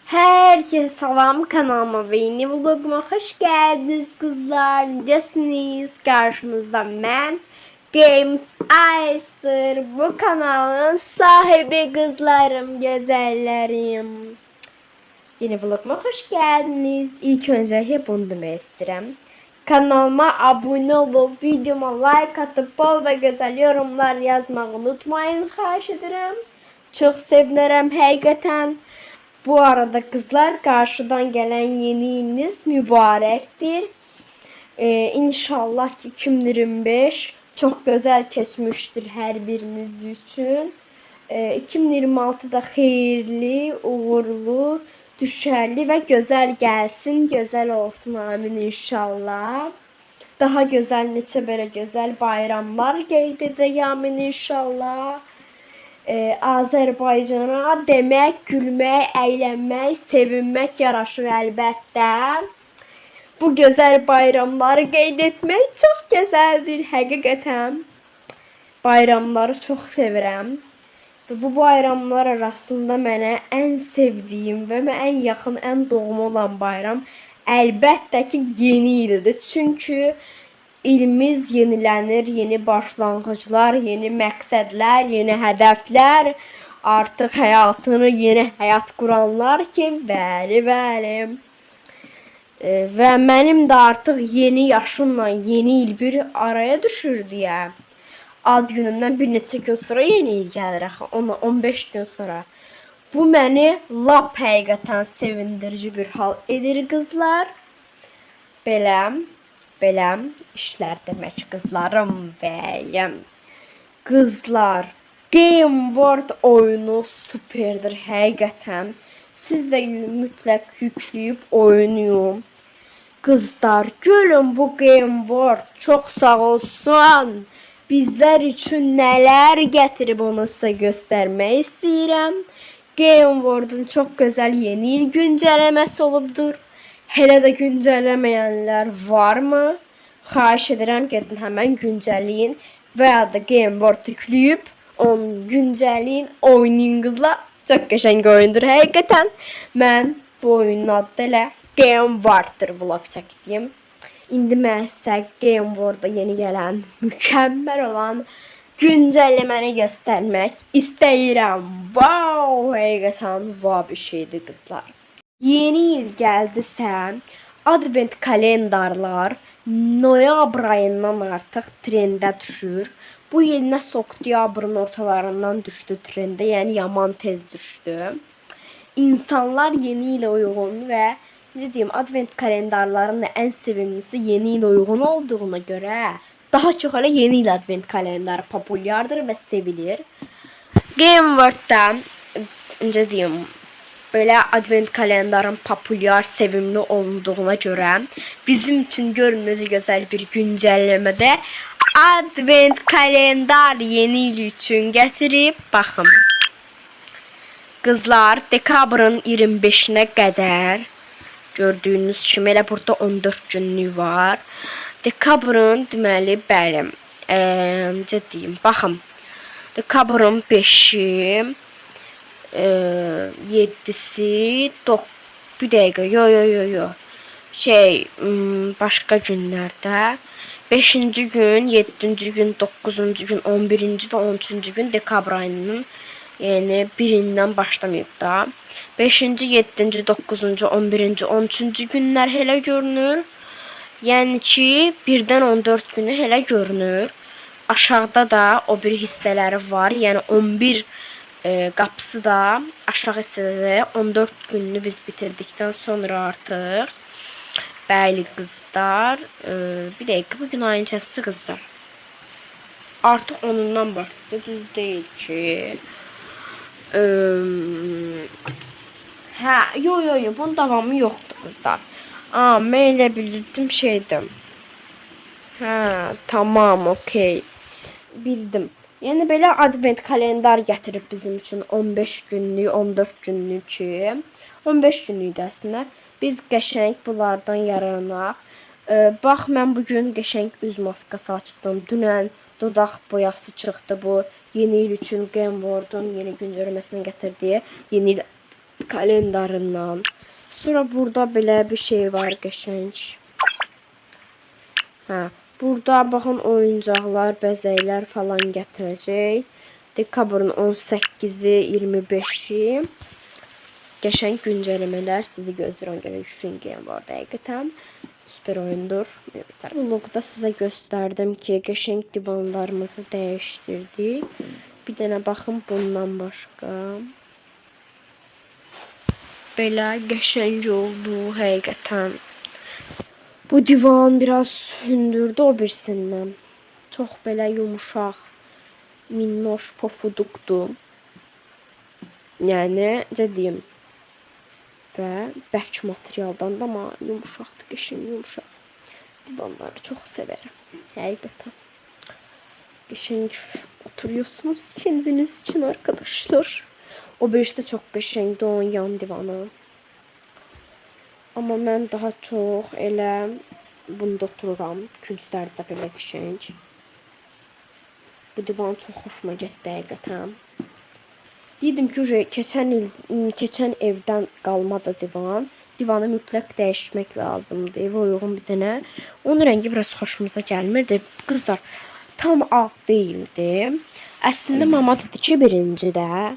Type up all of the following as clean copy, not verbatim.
Herkese salam, kanalıma ve yeni vloguma hoş geldiniz kızlar. Necesiniz? Karşınızda ben Games Ice'dır. Bu kanalın sahibi kızlarım, güzellerim. Yeni vloguma hoş geldiniz. İlk önce hep bunu demək istəyirəm. Kanalıma abone olup videoma like atıp bol ve güzel yorumlar yazmayı unutmayın, xahiş edirəm. Çok sevinirim həqiqətən. Bu arada kızlar, karşıdan gelen yeni iliniz mübarektir. İnşallah ki 2025 çok güzel geçmiştir her biriniz için. 2026'da hayırlı, uğurlu, düşerli ve güzel gelsin, güzel olsun, amin inşallah. Daha güzel, neçə belə güzel bayramlar qeyd edək, amin inşallah. Azərbaycana demək, gülmək, əylənmək, sevinmək yaraşır əlbəttə. Bu gözəl bayramları qeyd etmək çox gözəldir, həqiqətən. Bayramları çox sevirəm. Və bu bayramlar arasında mənə ən sevdiyim və ən yaxın, ən doğma olan bayram əlbəttə ki yeni ildir. Çünki İlimiz yenilənir, yeni başlanğıclar, yeni məqsədlər, yeni hədəflər, artıq həyatını yeni həyat quranlar ki, bəli. Və mənim də artıq yeni yaşımla yeni il bir araya düşür deyə. Ad günümdən bir neçə gün sonra yeni il gəlir axı, 15 gün sonra. Bu məni lap həqiqətən sevindirici bir hal edir qızlar. Belə işlər demək qızlarım bəyəm. Qızlar, Game World oyunu superdir həqiqətən. Siz də mütləq yükləyib oynayın. Qızlar, görün bu Game World çox sağ olsun. Bizlər üçün nələr gətirib onu sizə göstərmək istəyirəm. Game World'un çox gözəl yeni il güncəlləməsi olubdur. Hələ də güncəlləməyənlər varmı? Xahiş edirəm, gedin həmən güncəlləyin və ya da Game World yükləyib onu güncəlləyin, oynayın qızlar. Çox qəşəng oyundur həqiqətən. Mən bu oyunun adı ilə Game World-dır vlog çəkdiyim. İndi mən sizə Game World-da yeni gələn, mükəmməl olan güncəlləməni göstərmək istəyirəm. Wow, həqiqətən wow bir şeydir qızlar. Yeni il gəldisə, advent kalendarlar noyabr ayından artıq trendə düşür. Bu il nəsə oktyabrın ortalarından düşdü trendə, yəni yaman tez düşdü. İnsanlar yeni ilə uyğun və necə deyim, advent kalendarlarının ən sevimlisi yeni ilə uyğun olduğuna görə daha çox elə yeni il advent kalendarı populyardır və sevilir. Game World-da necə deyim, belə advent kalendarın populyar, sevimli olduğuna görə bizim üçün görün necə gözəl bir güncəlləmədə advent kalendar yeni il üçün gətirib. Baxın. Qızlar, dekabrın 25-nə qədər gördüyünüz kimi elə burada 14 günlük var. Dekabrın deməli bəli, necə deyim, baxın. Dekabrın 5-i 7'si bir dəqiqə, yo. Başqa günlərdə 5-ci gün, 7-ci gün, 9-cu gün, 11-ci və 13-cü gün dekabr ayının yəni birindən başlamayıb da. 5-ci, 7-ci, 9-cu, 11-ci, 13-cü günlər elə görünür. Yəni ki, 1-dən 14 günü elə görünür. Aşağıda da o bir hissələri var. Yəni 11 qapısı da aşağı hissədə 14 gününü biz bitirdikdən sonra artıq. Bəli qızlar, bir dəqiqə, bugün ayın kəsdi qızlar. Artıq onundan başladı, düz deyil ki. Yo, bunun davamı yoxdur qızlar. Mən elə bildim şeydim. Tamam, okey. Bildim. Yəni belə advent kalendar gətirib bizim üçün 15 günlük, 14 günlük ki. 15 günlük də əslində. Biz qəşəng bunlardan yararlanaq. Bax, mən bugün qəşəng üz maskası açdım. Dünən dodaq boyası çıxdı bu yeni il üçün Game World-un yeni güncəlləməsindən gətirdiyi yeni il kalendarından. Sonra burada belə bir şey var qəşəng. Hə, burada baxın oyuncaqlar, bəzəklər falan gətirəcək. Dekabrın 18-i, 25-i. Qəşəng güncəlləmələr sizi gözləyirəm. Görə Shrinking Game var həqiqətən. Süper oyundur. Vlogda sizə göstərdim ki, qəşəng divanlarımızı dəyişdirdik. Bir dənə baxın bundan başqa. Belə qəşəng oldu həqiqətən. Bu divan biraz hündürdü o birisindən. Çox belə yumuşaq, minnoş, pofudukdur. Yəni, necə deyim. Və bərk materialdan da amma yumuşaqdır, qəşəng yumuşaq. Divanları çox sevərəm. Həqiqətən. Qəşəng oturuyorsunuz kendiniz için arkadaşlar. O birisi də çox qəşəngdir, onun yan divanı. Amma mən daha çox elə bunda otururam. Künclərdə belə qəşəng. Bu divan çox xoşuma getdi həqiqətən. Dedim ki, keçən evdən qalmadı divan. Divanı mütləq dəyişmək lazımdır. Evə uyğun bir dənə. Onun rəngi biraz xoşumuza gəlmirdi. Qızlar, tam ağ değildi. Əslində mama dedi ki, birincidə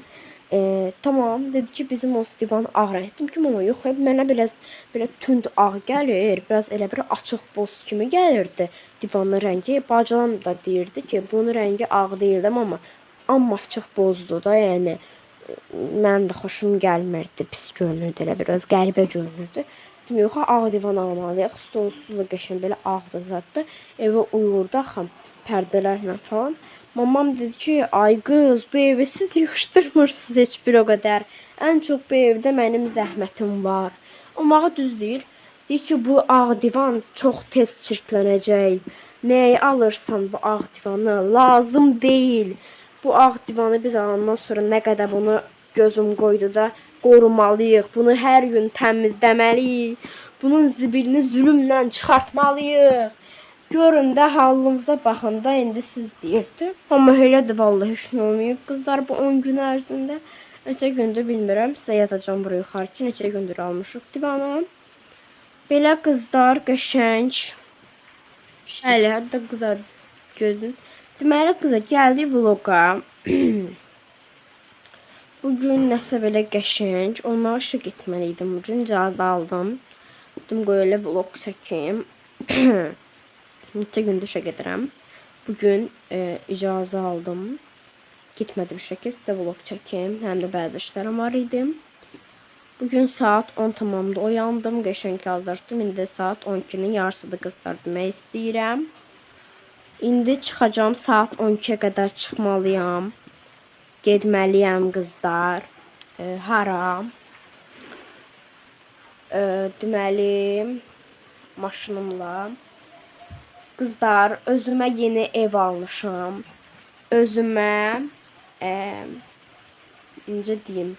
tamam, dedi ki, bizim o divan ağ rəng. Dedim ki, mama, yox, mənə belə tünd ağ gəlir, biraz elə bir açıq boz kimi gəlirdi divanın rəngi. Bacılam da deyirdi ki, bunun rəngi ağ deyildi, amma açıq bozdu da, yəni mən də xoşum gəlmirdi, pis görünürdü, elə biraz qəribə görünürdü. Dedim, yox, ağ divan almalıyıq, stolsuzla qəşəng belə ağdır zaddır, evə uyğurdu axı, pərdələrlə falan. Mamam dedi ki, ay qız, bu evi siz yığışdırmırsınız heç bir o qədər. Ən çox bu evdə mənim zəhmətim var. Amma düz deyil. Deyir ki, bu ağ divan çox tez çirklənəcək. Nəyi alırsan bu ağ divanı? Lazım deyil. Bu ağ divanı biz alandan sonra nə qədər bunu gözüm qoydu da qorumalıyıq. Bunu hər gün təmizləməliyik. Bunun zibilini zülümlə çıxartmalıyıq. Görün də halımıza baxın da indi siz deyirdi. Amma elədir vallahi heç nə olmayıb. Qızlar bu 10 gün ərzində neçə gündür bilmirəm. Sizə yatacağım buraya yuxarı ki, neçə gündür almışıq divanı. Belə qızlar qəşəng. Şələ hətta qızar gözün. Deməli qızlar gəldik vloqa. Bugün nəsə belə qəşəng. Onlara işə getməliydim. Bugün icazə aldım. Dedim qoy elə vlog çəkeyim. Neçə gündür işə gedirəm. Bugün icazə aldım. Gitmədim işə ki, sizə vlog çəkeyim. Həm də bəzi işlərim var idi. Bugün saat 10 tamamda oyandım. Qəşəng hazırladım. İndi saat 12'nin yarısıdır qızlar demək istəyirəm. İndi çıxacağım. Saat 12'ye qədər çıxmalıyam. Getməliyəm qızlar. Hara? Deməli, maşınımla. Qızlar, özümə yeni ev almışam. Özümə, necə deyim,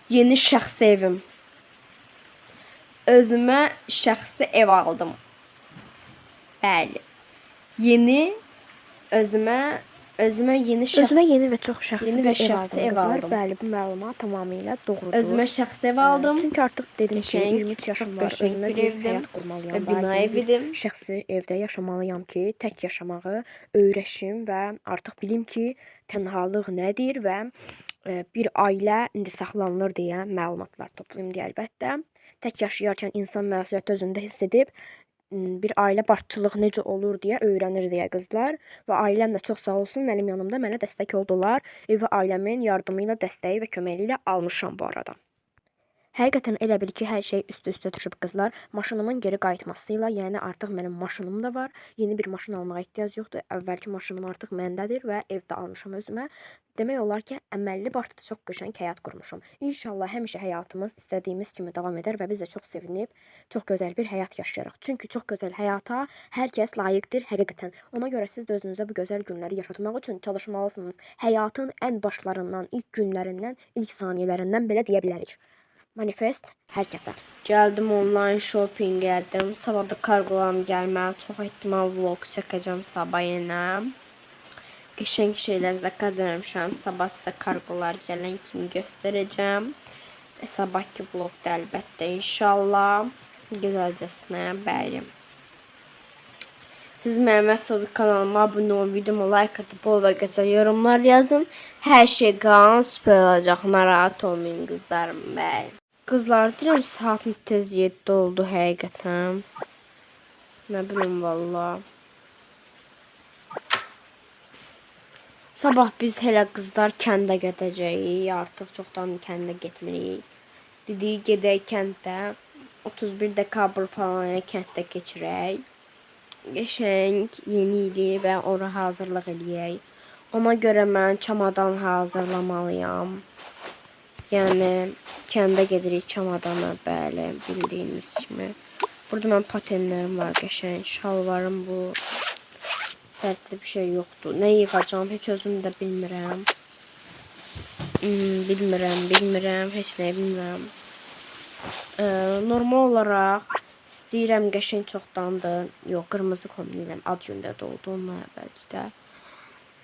yeni şəxsi evim. Özümə şəxsi ev aldım. Bəli. Özümə yeni və çox şəxsi ev aldım. Bəli, bu məlumat tamamilə doğrudur. Özümə şəxsi ev aldım. Çünki artıq dedim ki, 23 yaşım var. Özümə bir həyat qurmalıyam. Bina evidim. Şəxsi evdə yaşamalıyam ki, tək yaşamağı öyrəşim və artıq bilim ki, tənhalıq nədir və bir ailə indi saxlanılır deyə məlumatlar toplayım deyə əlbəttə. Tək yaşayarkən insan məsuliyyəti özündə hiss edib bir ailə başçılıq necə olur deyə öyrənir deyə qızlar. Və ailəm də çox sağ olsun mənim yanımda mənə dəstək oldular. Evi ailəmin yardımı ilə, dəstəyi və köməyi ilə almışam bu arada. Həqiqətən elə bil ki, hər şey üstə düşüb qızlar. Maşınımın geri qayıtmasıyla, yəni artıq mənim maşınım da var. Yeni bir maşın almağa ehtiyac yoxdur. Əvvəlki maşınım artıq məndədir və evdə almışam özümə. Demək olar ki, əməlli başlı çox qəşəng həyat qurmuşam. İnşallah həmişə həyatımız istədiyimiz kimi davam edər və biz də çox sevinib, çox gözəl bir həyat yaşayarıq. Çünki çox gözəl həyata hər kəs layiqdir həqiqətən. Ona görə siz də özünüzə bu gözəl günləri yaşatmaq üçün çalışmalısınız. Həyatın ən başlarından, ilk günlərindən, ilk saniyələrindən belə deyə bilərik. Manifest hər kəsə. Gəldim online shopping etdim. Sabah da kargolarım gəlməli. Çox ehtimal vlog çəkəcəm sabah yenə. Qəşəng şeylər zakaz eləmişəm. Sabah sizə kargolar gələn kimi göstərəcəm. Sabahki vlogda əlbəttə inşallah. Gözəlcəsinə, bəli. Siz mənim əsl kanalıma abunə olun, videoma like atıb, bol və gözəl yorumlar yazın. Hər şey qalan süper olacaq, narahat olmayın qızlarım, bəli. Qızlar, deyirəm saatın tez 7 oldu həqiqətən. Nə bilim valla. Sabah biz hələ qızlar kəndə gedəcəyik. Artıq çoxdan kəndə getmirik. Dedik gedək kəndə. 31 dekabr falan kənddə keçirək. Qəşəng yeni ili və ora hazırlıq eləyək. Ona görə mən çamadan hazırlamalıyam. Yəni kəndə gedirik çamadana, bəli, bildiyiniz kimi. Burada mən patenlərim var, qəşəng şalvarım bu. Fərqli bir şey yoxdur. Nə yığacağım heç özüm də bilmirəm. Bilmirəm, heç nə bilmirəm. Normal olaraq istəyirəm qəşəng çoxdandır. Yox, qırmızı kombinirəm. Ad gündə doldu onunla bəlkə də.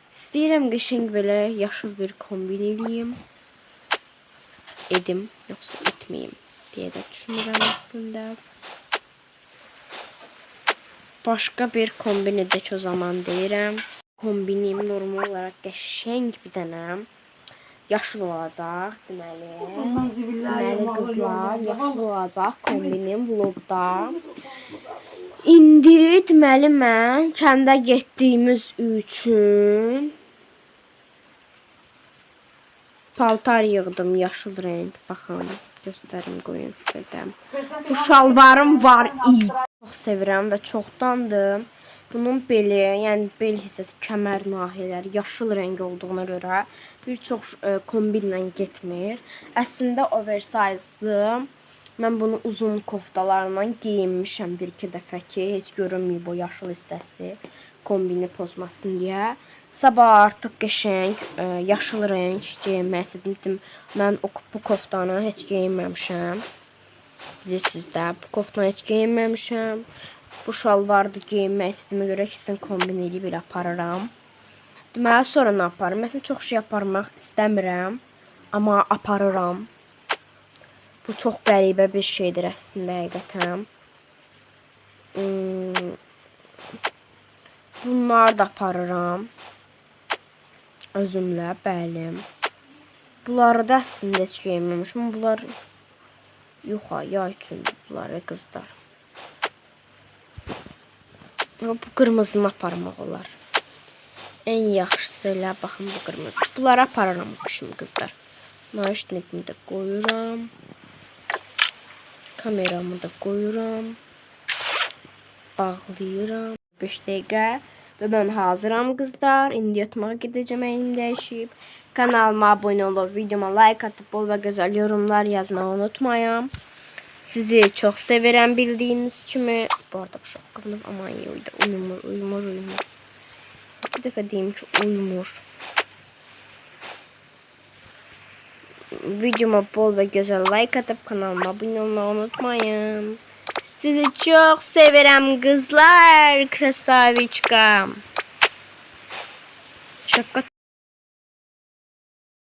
İstəyirəm qəşəng belə yaşıl bir kombin eləyim. Edim, yoxsa etməyim deyə də düşünürəm əslində. Başqa bir kombin edək o zaman deyirəm. Kombinim normal olaraq qəşəng bir dənə yaşıl olacaq deməli. Deməli qızlar, yaşıl olacaq kombinim vlogda. İndi deməli mən kəndə getdiyimiz üçün paltar yığdım yaşıl renk. Baxın, göstərim qoyun sizə də. Bu şalvarım var idi. Çox sevirəm və çoxdandır. Bunun beli, yəni bel hissəsi, kəmər nahiyələri yaşıl rəng olduğuna görə bir çox kombinlə getmir. Əslində oversize'dır. Mən bunu uzun koftalarla geyinmişəm bir-iki dəfə ki, heç görünməyib o yaşıl hissəsi kombini pozmasın deyə. Sabah artıq qəşəng yaşıl rəng geyinmək istədim. Mən bu koftanı heç geyinməmişəm. Bilirsiniz də, bu koftanı heç geyinməmişəm. Bu şalvarda geyinmək istədiyimə görə ikisini kombin edib elə aparıram. Deməli, sonra nə aparım? Məsələn, çox şey aparmaq istəmirəm, amma aparıram. Bu çox qəribə bir şeydir əslində, həqiqətən. Bunları da aparıram. Özümlə, bəli. Bunları da əslində heç geyinməmişim. Bunlar yox, yay üçündür bunları, qızlar. Bu qırmızını aparmaq olar. Ən yaxşısı elə baxın bu qırmızı. Bunları apararam şimdi qızlar. Naşnikimi də qoyuram. Kameramı da qoyuram. Bağlayıram. 5 dəqiqə və mən hazıram qızlar. İndi yatmağa gedəcəm, əynim dəyişib. Kanalıma abunə olub, videoma like atıb, bol və gözəl yorumlar yazmağı unutmayın. Sizi çox sevirəm bildiyiniz kimi. Bu arada bu şapkamda aman yoydu. Uyumur. İki dəfə deyim ki, uyumur. Videoma bol və gözəl like atıb kanalıma abunə olmağı unutmayın. Sizi çok severim kızlar. Krasaviçka. Şapka